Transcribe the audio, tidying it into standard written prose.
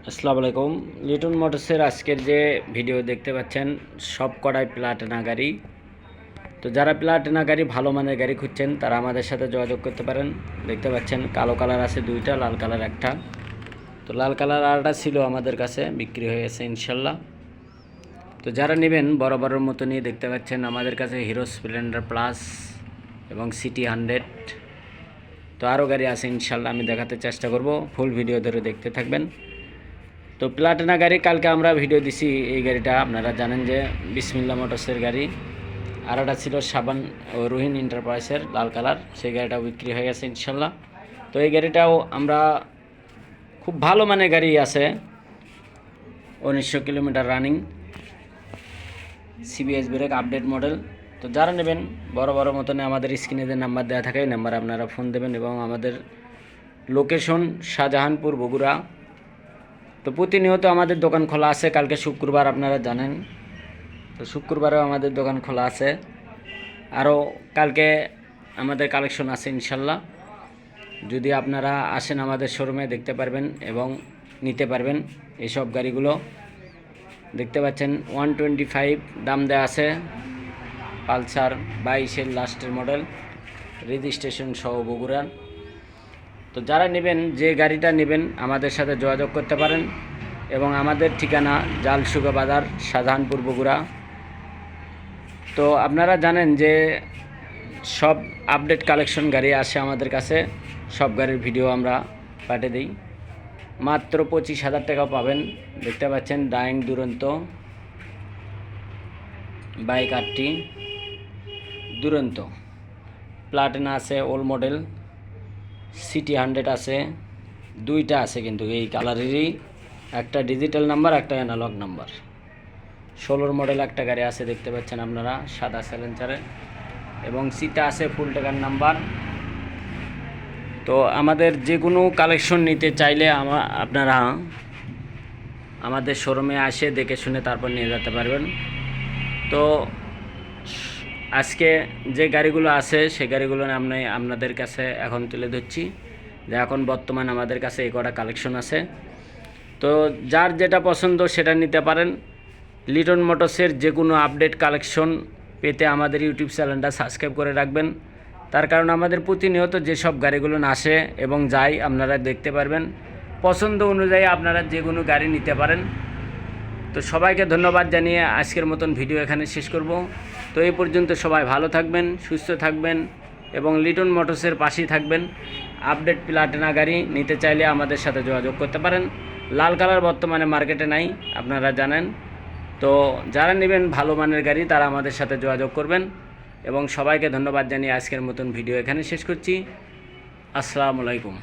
আসসালামু আলাইকুম। লিটন মোটরসের আজকের যে ভিডিও দেখতে পাচ্ছেন সব কটাই প্লাটিনা গাড়ি। তো যারা প্লাটিনা গাড়ি ভালো মানের গাড়ি খুঁজছেন তারা আমাদের সাথে যোগাযোগ করতে পারেন। দেখতে পাচ্ছেন কালো কালার আছে দুইটা, লাল কালার একটা। তো লাল কালার আরটা ছিল আমাদের কাছে, বিক্রি হয়ে গেছে ইনশাল্লাহ। তো যারা নেবেন বড় বড়োর মতো নিয়ে দেখতে পাচ্ছেন আমাদের কাছে হিরো স্প্লেন্ডার প্লাস এবং সিটি 100। তো আরও গাড়ি আছে ইনশাল্লাহ, আমি দেখাতে চেষ্টা করব। ফুল ভিডিও ধরে দেখতে থাকবেন। তো প্লাটিনা গাড়ি কালকে আমরা ভিডিও দিছি, এই গাড়িটা আপনারা জানেন যে বিসমিল্লা মোটরসের গাড়ি। আর একটা ছিল সাবান ও রুহিন এন্টারপ্রাইজের লাল কালার, সেই গাড়িটাও বিক্রি হয়ে গেছে ইনশাল্লাহ। তো এই গাড়িটাও আমরা খুব ভালো মানের গাড়ি আছে, 1900 kilometre running, CBS brake update model. তো যারা নেবেন বড় বড় মতনে আমাদের স্ক্রিনে যে নাম্বার দেওয়া থাকে এই নাম্বারে আপনারা ফোন দেবেন। এবং আমাদের লোকেশন শাহজাহানপুর, বগুড়া। তো প্রতিনিয়ত আমাদের দোকান খোলা আছে, কালকে শুক্রবার আপনারা জানেন, তো শুক্রবারেও আমাদের দোকান খোলা আছে। আরও কালকে আমাদের কালেকশন আছে ইনশাল্লাহ। যদি আপনারা আসেন আমাদের শোরুমে দেখতে পারবেন এবং নিতে পারবেন এইসব গাড়িগুলো। দেখতে পাচ্ছেন 125 দাম দেওয়া আছে, পালসার 22-এর লাস্টের মডেল, রেজিস্ট্রেশন সহ বগুড়ার। তো যারা নেবেন, যে গাড়িটা নেবেন আমাদের সাথে যোগাযোগ করতে পারেন। এবং আমাদের ঠিকানা জালসুগা বাজার, শাহজাহানপুর, বগুড়া। তো আপনারা জানেন যে সব আপডেট কালেকশন গাড়ি আসে আমাদের কাছে, সব গাড়ির ভিডিও আমরা পাঠিয়ে দিই। মাত্র 25,000 টাকা পাবেন। দেখতে পাচ্ছেন ডাইং দুরন্ত বাইক, 8টি দুরন্ত, প্লাটিনা আছে, ওল্ড মডেল, সিটি 100 আছে, দুইটা আছে কিন্তু এই কালারেরই, একটা ডিজিটাল নাম্বার, একটা অ্যানালগ নাম্বার। 16 মডেল একটা গাড়ি আছে দেখতে পাচ্ছেন আপনারা, সাদা সাইলেন্সারে, এবং সিটা আছে ফুল টাকার নাম্বার। তো আমাদের যে কোনো কালেকশন নিতে চাইলে আপনারা আমাদের শোরুমে আসে দেখে শুনে তারপর নিয়ে যেতে পারবেন। তো আজকে যে গাড়িগুলো আছে সেই গাড়িগুলো আমি আপনাদের কাছে এখন তুলে ধরছি, যে এখন বর্তমান আমাদের কাছে এই কটা কালেকশন আছে। তো যার যেটা পছন্দ সেটা নিতে পারেন। লিটন মোটরসের যে কোনো আপডেট কালেকশন পেতে আমাদের ইউটিউব চ্যানেলটা সাবস্ক্রাইব করে রাখবেন। তার কারণ আমাদের প্রতিনিয়ত যেসব গাড়িগুলো আসে এবং যায় আপনারা দেখতে পারবেন, পছন্দ অনুযায়ী আপনারা যে কোনো গাড়ি নিতে পারেন। তো সবাইকে ধন্যবাদ জানিয়ে আজকের মতন ভিডিও এখানে শেষ করব। তো এই পর্যন্ত সবাই ভালো থাকবেন, সুস্থ থাকবেন এবং লিটন মোটরসের পাশেই থাকবেন। আপডেট প্লাটিনা গাড়ি নিতে চাইলে আমাদের সাথে যোগাযোগ করতে পারেন। লাল কালার বর্তমানে মার্কেটে নাই, আপনারা জানেন। তো যারা নেবেন ভালো মানের গাড়ি তারা আমাদের সাথে যোগাযোগ করবেন। এবং সবাইকে ধন্যবাদ জানিয়ে আজকের মতন ভিডিও এখানে শেষ করছি। আসসালামু আলাইকুম।